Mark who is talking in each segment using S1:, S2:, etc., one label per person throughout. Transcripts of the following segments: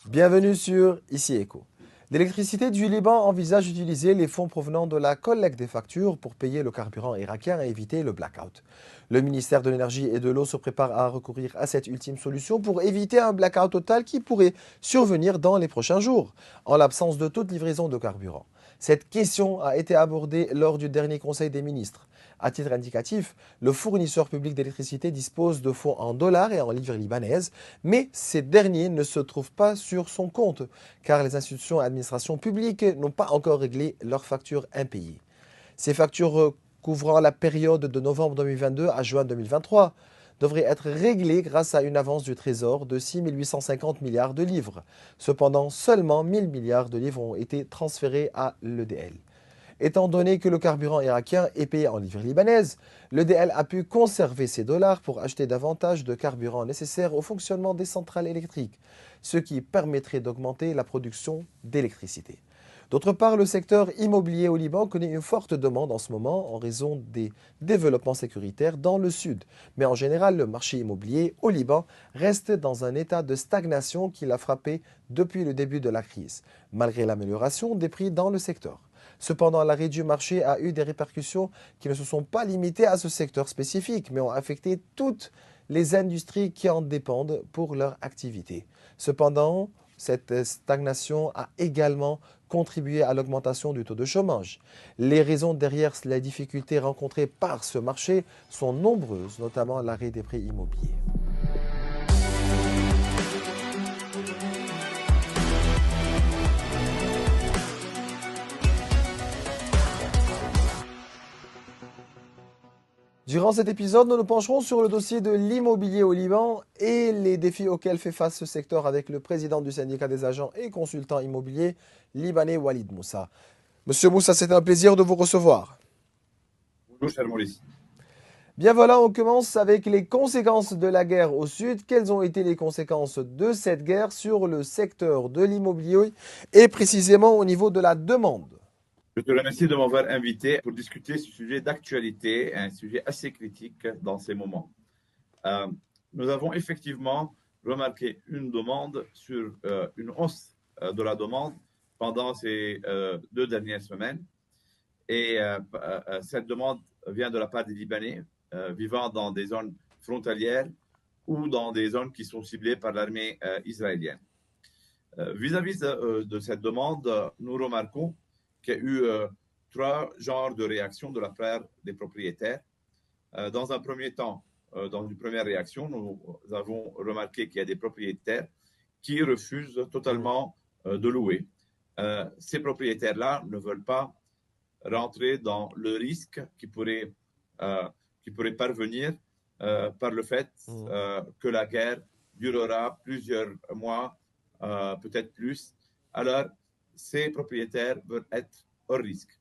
S1: Bienvenue sur Ici Echo. L'électricité du Liban envisage d'utiliser les fonds provenant de la collecte des factures pour payer le carburant irakien et éviter le blackout. Le ministère de l'Énergie et de l'Eau se prépare à recourir à cette ultime solution pour éviter un blackout total qui pourrait survenir dans les prochains jours, en l'absence de toute livraison de carburant. Cette question a été abordée lors du dernier Conseil des ministres. À titre indicatif, le fournisseur public d'électricité dispose de fonds en dollars et en livres libanaises, mais ces derniers ne se trouvent pas sur son compte, car les institutions et administrations publiques n'ont pas encore réglé leurs factures impayées. Ces factures couvrant la période de novembre 2022 à juin 2023 devraient être réglées grâce à une avance du Trésor de 6 850 milliards de livres. Cependant, seulement 1 000 milliards de livres ont été transférés à l'EDL. Étant donné que le carburant irakien est payé en livres libanaises, l'EDL a pu conserver ses dollars pour acheter davantage de carburant nécessaire au fonctionnement des centrales électriques, ce qui permettrait d'augmenter la production d'électricité. D'autre part, le secteur immobilier au Liban connaît une forte demande en ce moment en raison des développements sécuritaires dans le sud. Mais en général, le marché immobilier au Liban reste dans un état de stagnation qui l'a frappé depuis le début de la crise, malgré l'amélioration des prix dans le secteur. Cependant, l'arrêt du marché a eu des répercussions qui ne se sont pas limitées à ce secteur spécifique, mais ont affecté toutes les industries qui en dépendent pour leur activité. Cependant, cette stagnation a également contribué à l'augmentation du taux de chômage. Les raisons derrière les difficultés rencontrées par ce marché sont nombreuses, notamment l'arrêt des prix immobiliers. Durant cet épisode, nous nous pencherons sur le dossier de l'immobilier au Liban et les défis auxquels fait face ce secteur avec le président du syndicat des agents et consultants immobiliers libanais Walid Moussa. Monsieur Moussa, c'est un plaisir de vous recevoir.
S2: Bonjour, cher Maurice.
S1: Bien voilà, on commence avec les conséquences de la guerre au sud. Quelles ont été les conséquences de cette guerre sur le secteur de l'immobilier et précisément au niveau de la demande?
S2: Je te remercie de m'avoir invité pour discuter ce sujet d'actualité, un sujet assez critique dans ces moments. Euh, Nous avons effectivement remarqué une demande sur une hausse de la demande pendant ces 2 dernières semaines. Et cette demande vient de la part des Libanais vivant dans des zones frontalières ou dans des zones qui sont ciblées par l'armée israélienne. Vis-à-vis de cette demande, nous remarquons qu'il y a eu 3 genres de réactions de la part des propriétaires. Dans un premier temps, dans une première réaction, nous avons remarqué qu'il y a des propriétaires qui refusent totalement de louer. Ces propriétaires-là ne veulent pas rentrer dans le risque qui pourrait parvenir par le fait que la guerre durera plusieurs mois, peut-être plus. Alors, ces propriétaires veulent être hors risque.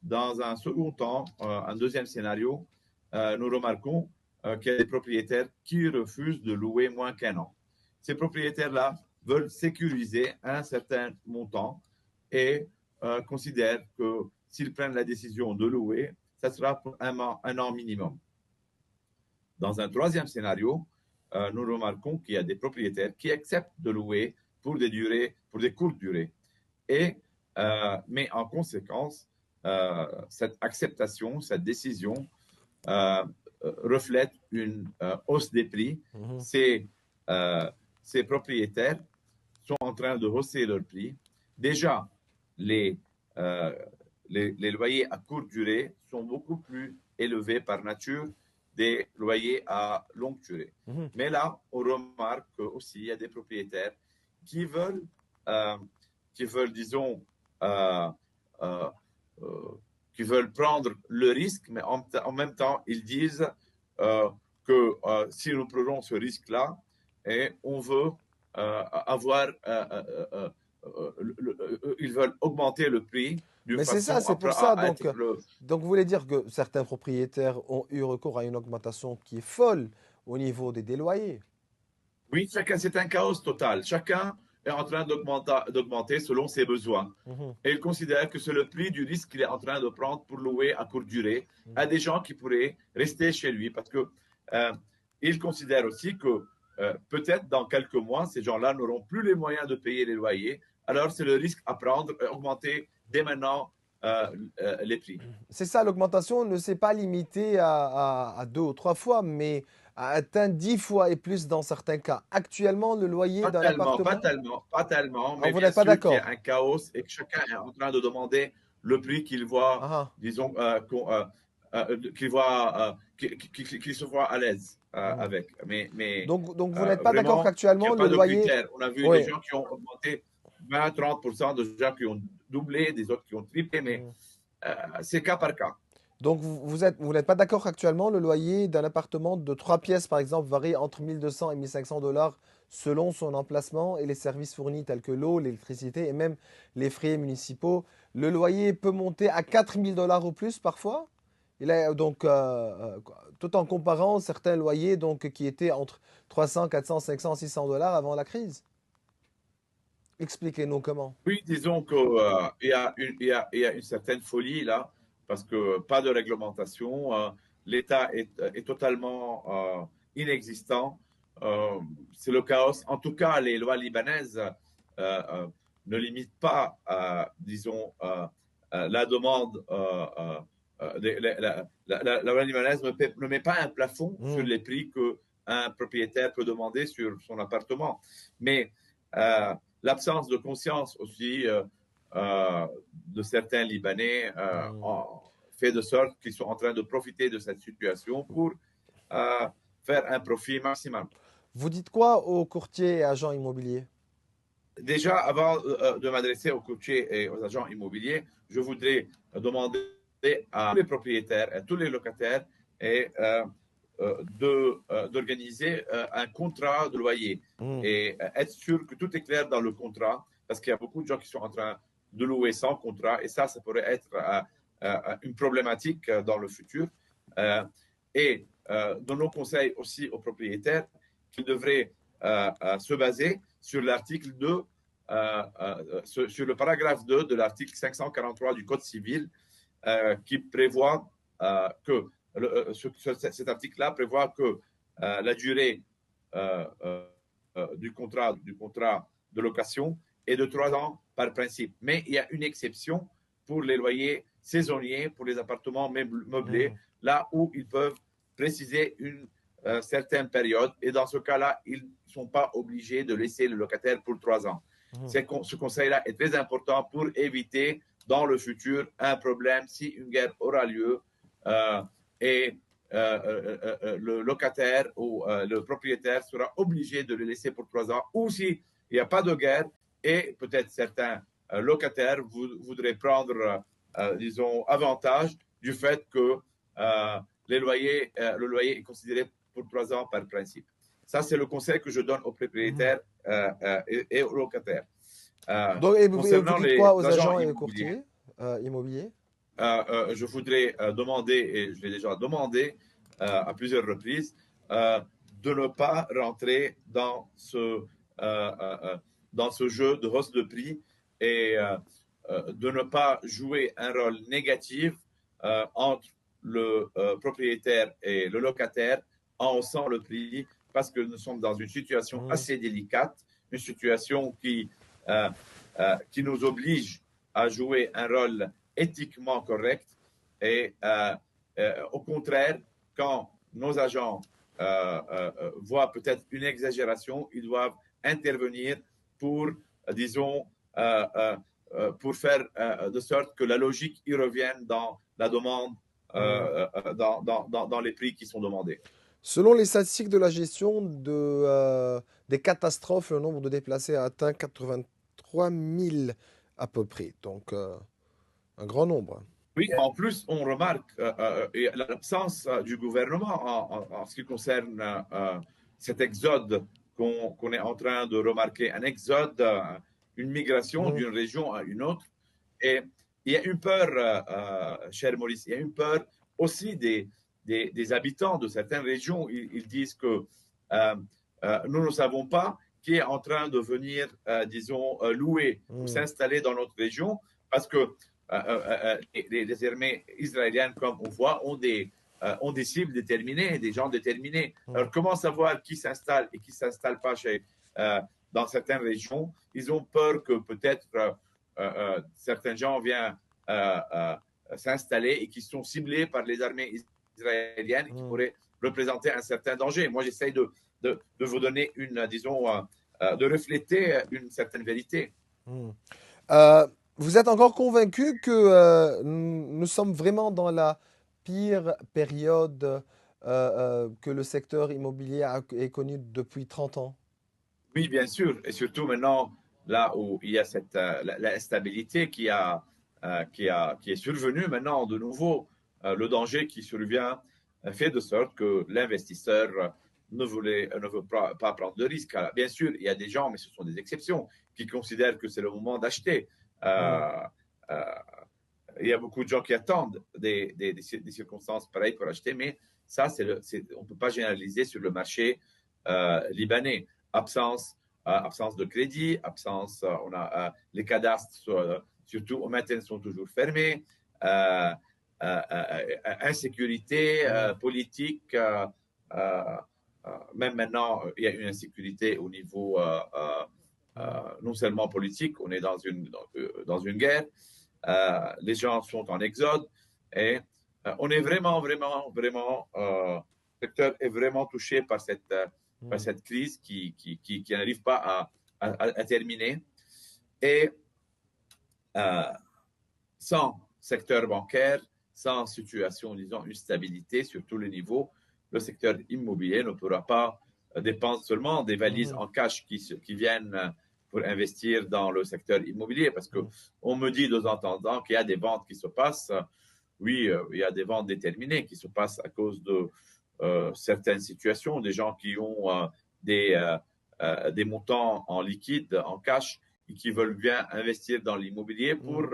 S2: Dans un second temps, un deuxième scénario, nous remarquons qu'il y a des propriétaires qui refusent de louer moins qu'1 an. Ces propriétaires-là veulent sécuriser un certain montant et considèrent que s'ils prennent la décision de louer, ça sera pour un an minimum. Dans un troisième scénario, nous remarquons qu'il y a des propriétaires qui acceptent de louer pour des courtes durées. Mais en conséquence, cette acceptation, cette décision reflète une hausse des prix. Ces propriétaires sont en train de hausser leurs prix. Déjà, les loyers à courte durée sont beaucoup plus élevés par nature des loyers à longue durée. Mais là, on remarque aussi qu'il y a des propriétaires qui veulent, disons, qui veulent prendre le risque, mais en même temps, ils disent que si nous prenons ce risque-là, et on veut avoir, ils veulent augmenter le prix d'une
S1: Mais c'est ça,
S2: façon
S1: c'est pour ça.
S2: à
S1: Donc,
S2: être le.
S1: donc, vous voulez dire que certains propriétaires ont eu recours à une augmentation qui est folle au niveau des déloyers.
S2: Oui, c'est un chaos total. Chacun est en train d'augmenter selon ses besoins.
S1: Mhm,
S2: Et il considère que c'est le prix du risque qu'il est en train de prendre pour louer à courte durée à des gens qui pourraient rester chez lui. Parce que il considère aussi que peut-être dans quelques mois, ces gens-là n'auront plus les moyens de payer les loyers. Alors, c'est le risque à prendre, augmenter dès maintenant les prix.
S1: C'est ça, l'augmentation ne s'est pas limitée à 2 ou 3 fois, mais a atteint 10 fois et plus dans certains cas. Actuellement, le loyer
S2: Pas
S1: d'un
S2: tellement, pas
S1: appartement,
S2: tellement, pas tellement,
S1: ah,
S2: mais
S1: vous
S2: bien
S1: n'êtes pas
S2: sûr qu'il y a
S1: d'accord.
S2: un chaos et que chacun est en train de demander le prix qu'il voit,
S1: Ah, ah.
S2: disons, qu'il voit, qu'il se voit à l'aise
S1: Mhm.
S2: avec. Mais
S1: Donc vous n'êtes pas d'accord
S2: vraiment, il n'y
S1: qu'actuellement,
S2: a
S1: le
S2: pas de
S1: loyer...
S2: critères. On a vu des
S1: Oui.
S2: gens qui ont augmenté 20-30%, de gens qui ont doublé, des autres qui ont triplé, mais
S1: Mhm.
S2: c'est cas par cas.
S1: Donc vous n'êtes pas d'accord qu'actuellement, le loyer d'un appartement de 3 pièces, par exemple, varie entre 1200 et 1500 dollars selon son emplacement et les services fournis tels que l'eau, l'électricité et même les frais municipaux. Le loyer peut monter à 4000 dollars ou plus parfois. Il est donc, tout en comparant certains loyers donc, qui étaient entre 300, 400, 500, 600 dollars avant la crise. Expliquez-nous comment.
S2: Oui, disons qu'il y a il y a une certaine folie là, parce que pas de réglementation, l'État est totalement inexistant, euh, c'est le chaos. En tout cas, les lois libanaises ne limitent pas, disons, la demande. La loi libanaise ne met pas un plafond sur
S1: Hmm.
S2: les prix qu'un propriétaire peut demander sur son appartement. Mais l'absence de conscience aussi de certains Libanais
S1: Hmm.
S2: fait de sorte qu'ils sont en train de profiter de cette situation pour euh, faire un profit maximal.
S1: Vous dites quoi aux courtiers et agents immobiliers?
S2: Déjà, avant de m'adresser aux courtiers et aux agents immobiliers, je voudrais demander à tous les propriétaires, à tous les locataires et d'organiser un contrat de loyer
S1: Hmm.
S2: et être sûr que tout est clair dans le contrat, parce qu'il y a beaucoup de gens qui sont en train de louer sans contrat, et ça pourrait être une problématique dans le futur. Euh, et dans nos conseils aussi aux propriétaires, qu'ils devraient se baser sur l'article 2, sur le paragraphe 2 de l'article 543 du Code civil, qui prévoit que cet article-là prévoit que la durée euh, du contrat de location est de 3 ans par principe. Mais il y a une exception pour les loyers saisonniers, pour les appartements meublés,
S1: Hmm.
S2: là où ils peuvent préciser une certaine période. Et dans ce cas-là, ils ne sont pas obligés de laisser le locataire pour 3 ans.
S1: Hmm.
S2: Ce conseil-là est très important pour éviter dans le futur un problème si une guerre aura lieu et le locataire ou le propriétaire sera obligé de le laisser pour 3 ans, ou s'il n'y a pas de guerre et peut-être certains locataires voudraient prendre, disons, avantage du fait que le loyer est considéré pour 3 ans par principe. Ça, c'est le conseil que je donne aux
S1: Hmm.
S2: propriétaires et aux locataires.
S1: Donc, et vous
S2: Concernant
S1: dites quoi
S2: les
S1: aux
S2: agents
S1: agents et aux
S2: immobiliers,
S1: courtiers immobiliers?
S2: je voudrais demander, et je l'ai déjà demandé à plusieurs reprises, de ne pas rentrer dans ce jeu de hausse de prix et de ne pas jouer un rôle négatif entre le propriétaire et le locataire en haussant le prix, parce que nous sommes dans une situation
S1: Hmm.
S2: assez délicate, une situation qui nous oblige à jouer un rôle éthiquement correct. Et au contraire, quand nos agents voient peut-être une exagération, ils doivent intervenir pour, disons, pour faire de sorte que la logique y revienne dans la demande,
S1: Hmm.
S2: dans les prix qui sont demandés.
S1: Selon les statistiques de la gestion des catastrophes, le nombre de déplacés a atteint 83 000 à peu près. Donc, un grand nombre.
S2: Oui, en plus, on remarque l'absence du gouvernement en ce qui concerne cet exode qu'on est en train de remarquer, un exode, une migration
S1: Hmm.
S2: d'une région à une autre. Et il y a une peur, cher Maurice, il y a une peur aussi des habitants de certaines régions. Ils disent que nous ne savons pas qui est en train de venir, disons, louer ou
S1: Hmm.
S2: s'installer dans notre région, parce que les armées israéliennes, comme on voit, ont ont des cibles déterminées, des gens déterminés.
S1: Mm.
S2: Alors, comment savoir qui s'installe et qui ne s'installe pas dans certaines régions? Ils ont peur que peut-être certains gens viennent s'installer et qui sont ciblés par les armées israéliennes qui pourraient représenter un certain danger. Moi, j'essaye de vous donner disons, de refléter une certaine vérité.
S1: Vous êtes encore convaincu que nous sommes vraiment dans la pire période que le secteur immobilier ait connue depuis 30 ans?
S2: Oui, bien sûr. Et surtout maintenant, là où il y a cette l'instabilité qui est survenue maintenant de nouveau, le danger qui survient fait de sorte que l'investisseur ne veut pas prendre de risques. Alors, bien sûr, il y a des gens, mais ce sont des exceptions, qui considèrent que c'est le moment d'acheter.
S1: Mm.
S2: Euh, il y a beaucoup de gens qui attendent des circonstances pareilles pour acheter, mais ça, on ne peut pas généraliser sur le marché libanais. Absence de crédit, on a les cadastres, surtout maintenant, sont toujours fermés. Insécurité politique, même maintenant, il y a une insécurité au niveau non seulement politique, on est dans une guerre. Les gens sont en exode et on est vraiment, le secteur est vraiment touché par cette crise qui n'arrive pas à terminer. Et sans secteur bancaire, sans situation, disons, une stabilité sur tous les niveaux, le secteur immobilier ne pourra pas dépendre seulement des valises en cash qui viennent pour investir dans le secteur immobilier, parce qu'on me dit de temps en temps qu'il y a des ventes qui se passent. Oui, il y a des ventes déterminées qui se passent à cause de certaines situations, des gens qui ont des montants en liquide, en cash, et qui veulent bien investir dans l'immobilier pour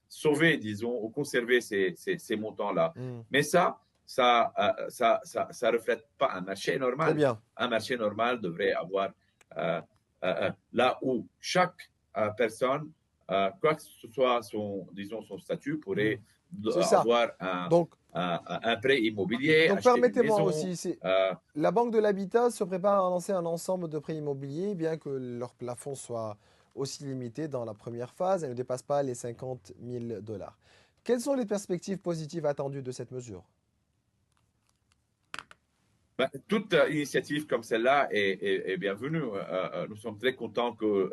S2: sauver, disons, ou conserver ces montants-là. Mais ça reflète pas un marché
S1: Très
S2: normal.
S1: bien.
S2: Un marché normal devrait avoir là où chaque personne, quoi que ce soit disons, son statut, pourrait
S1: C'est ça.
S2: avoir
S1: Donc,
S2: un prêt immobilier,
S1: donc
S2: acheter une
S1: permettez-moi
S2: maison.
S1: aussi, la Banque de l'Habitat se prépare à lancer un ensemble de prêts immobiliers, bien que leur plafond soit aussi limité dans la première phase et ne dépasse pas les 50 000 dollars. Quelles sont les perspectives positives attendues de cette mesure?
S2: Toute initiative comme celle-là est bienvenue. Nous sommes très contents que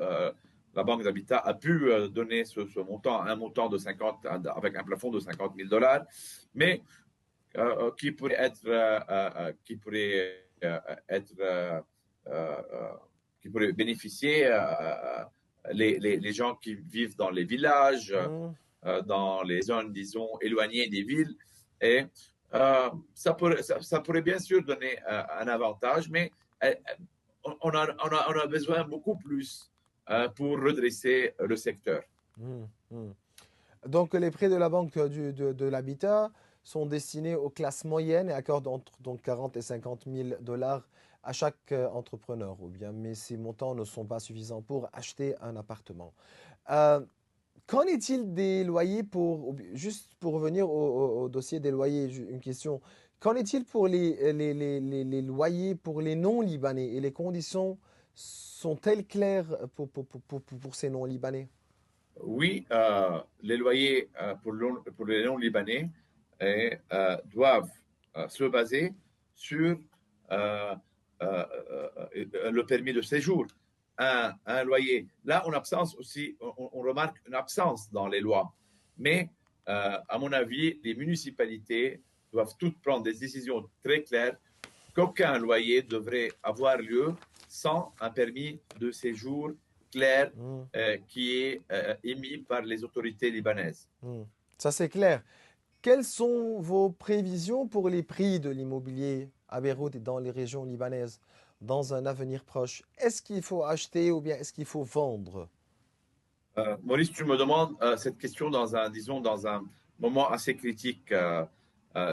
S2: la Banque d'Habitat a pu donner ce montant, un montant de 50, avec un plafond de 50 000 dollars, mais qui pourrait bénéficier les gens qui vivent dans les villages, dans les zones, disons, éloignées des villes. Et ça pourrait bien sûr donner un avantage, mais on a besoin beaucoup plus pour redresser le secteur.
S1: Donc, les prêts de la Banque de l'Habitat sont destinés aux classes moyennes et accordent entre donc 40 et 50 000 dollars à chaque entrepreneur. Ou bien, mais ces montants ne sont pas suffisants pour acheter un appartement. Qu'en est-il des loyers juste pour revenir au dossier des loyers, une question. Qu'en est-il pour les loyers pour les non-libanais et les conditions sont-elles claires pour ces non-libanais?
S2: Oui, les loyers pour les non-libanais doivent se baser sur euh, le permis de séjour. Un loyer. Là, on remarque une absence dans les lois. Mais, à mon avis, les municipalités doivent toutes prendre des décisions très claires qu'aucun loyer devrait avoir lieu sans un permis de séjour clair qui est émis par les autorités libanaises.
S1: Ça, c'est clair. Quelles sont vos prévisions pour les prix de l'immobilier à Beyrouth et dans les régions libanaises dans un avenir proche? Est-ce qu'il faut acheter ou bien est-ce qu'il faut vendre?
S2: Maurice, tu me demandes cette question disons, dans un moment assez critique.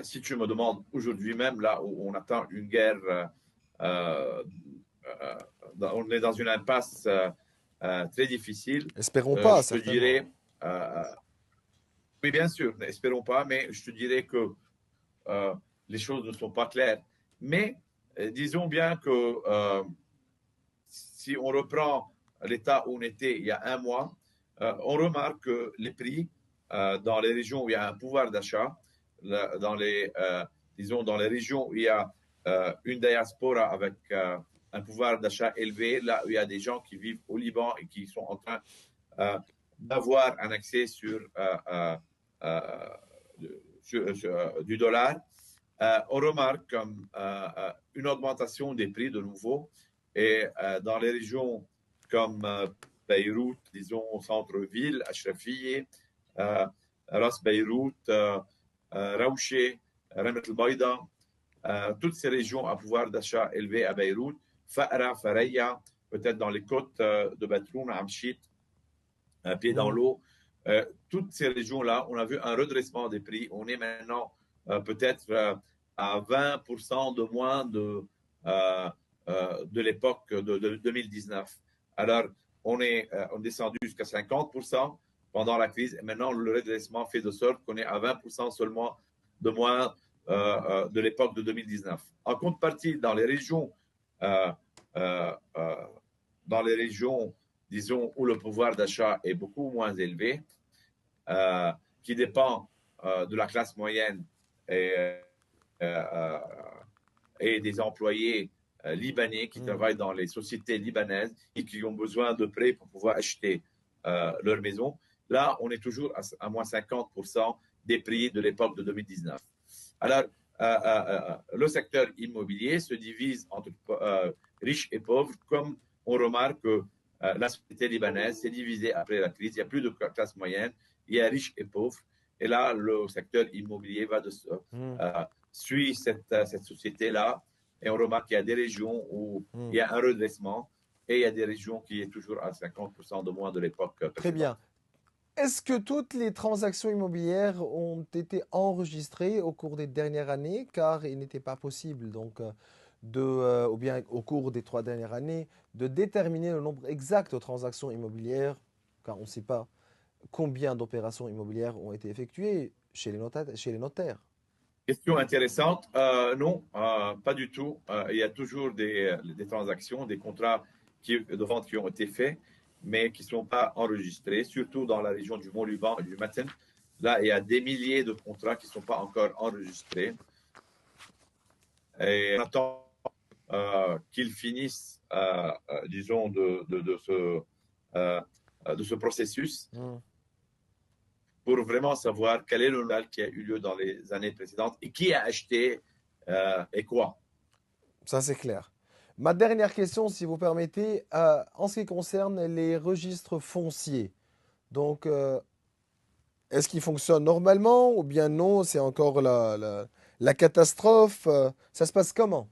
S2: Si tu me demandes aujourd'hui même, là où on attend une guerre, on est dans une impasse très difficile,
S1: Espérons pas,
S2: je te
S1: certainement.
S2: dirais, oui, bien sûr, n'espérons pas, mais je te dirais que les choses ne sont pas claires. Mais disons bien que si on reprend l'état où on était il y a un mois, on remarque que les prix dans les régions où il y a un pouvoir d'achat, disons dans les régions où il y a une diaspora avec un pouvoir d'achat élevé, là où il y a des gens qui vivent au Liban et qui sont en train d'avoir un accès du dollar, on remarque comme une augmentation des prix de nouveau. Et dans les régions comme Beyrouth, disons au centre-ville, Ashrafie, Ras Beyrouth, Raouché, Ramat el-Baïda, toutes ces régions à pouvoir d'achat élevé à Beyrouth, Fa'ra, Faraya, peut-être dans les côtes de Batroun, Amchit, pied dans l'eau. Toutes ces régions-là, on a vu un redressement des prix. On est maintenant peut-être à 20% de moins de l'époque de 2019. Alors, on est descendu jusqu'à 50% pendant la crise. Et maintenant, le redressement fait de sorte qu'on est à 20% seulement de moins de l'époque de 2019. En contrepartie, dans les régions disons, où le pouvoir d'achat est beaucoup moins élevé, qui dépend de la classe moyenne et des employés libanais qui travaillent dans les sociétés libanaises et qui ont besoin de prêts pour pouvoir acheter leur maison. Là, on est toujours à moins 50% des prix de l'époque de 2019. Alors, le secteur immobilier se divise entre riches et pauvres, comme on remarque que la société libanaise s'est divisée après la crise. Il n'y a plus de classe moyenne, il y a riches et pauvres. Et là, le secteur immobilier suit cette société-là. Et on remarque qu'il y a des régions où il y a un redressement et il y a des régions qui est toujours à 50% de moins de l'époque précédente.
S1: Très bien. Est-ce que toutes les transactions immobilières ont été enregistrées au cours des dernières années, car il n'était pas possible donc ou bien au cours des 3 dernières années, de déterminer le nombre exact de transactions immobilières, car on ne sait pas combien d'opérations immobilières ont été effectuées chez les notaires.
S2: Question intéressante. Non, pas du tout. Il y a toujours des transactions, des contrats de vente qui ont été faits, mais qui ne sont pas enregistrés, surtout dans la région du Mont-Liban et du Matin. Là, il y a des milliers de contrats qui ne sont pas encore enregistrés. Et on attend qu'ils finissent, disons, de ce processus pour vraiment savoir quel est le mal qui a eu lieu dans les années précédentes et qui a acheté et quoi.
S1: Ça, c'est clair. Ma dernière question, si vous permettez, en ce qui concerne les registres fonciers. Donc, est-ce qu'ils fonctionnent normalement ou bien non? C'est encore la catastrophe. Ça se passe comment?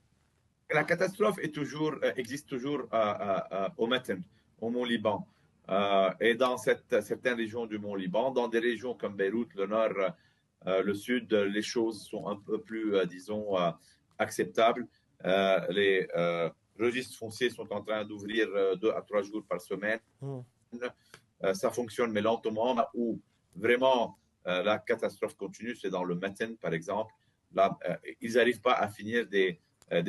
S2: La catastrophe existe toujours au Matin, au Mont-Liban. Et dans certaines régions du Mont-Liban, dans des régions comme Beyrouth, le nord, le sud, les choses sont un peu plus, disons, acceptables. Les registres fonciers sont en train d'ouvrir 2 à 3 jours par semaine. Ça fonctionne, mais lentement. Où vraiment la catastrophe continue, c'est dans le Matin, par exemple. Là, ils n'arrivent pas à finir des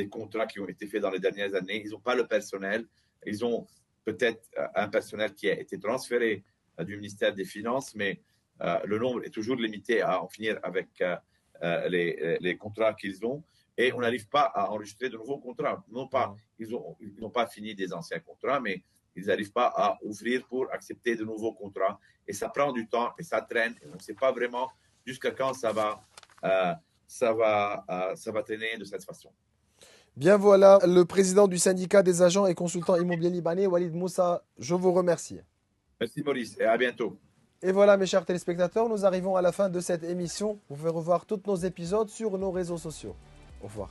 S2: contrats qui ont été faits dans les dernières années. Ils n'ont pas le personnel. Ils ont peut-être un personnel qui a été transféré du ministère des Finances, mais le nombre est toujours limité à en finir avec les contrats qu'ils ont. Et on n'arrive pas à enregistrer de nouveaux contrats. Non pas, ils n'ont pas fini des anciens contrats, mais ils n'arrivent pas à ouvrir pour accepter de nouveaux contrats. Et ça prend du temps et ça traîne. Et on ne sait pas vraiment jusqu'à quand ça va traîner de cette façon.
S1: Bien voilà, le président du syndicat des agents et consultants immobiliers libanais, Walid Moussa, je vous remercie.
S2: Merci Maurice et à bientôt.
S1: Et voilà mes chers téléspectateurs, nous arrivons à la fin de cette émission. Vous pouvez revoir tous nos épisodes sur nos réseaux sociaux. Au revoir.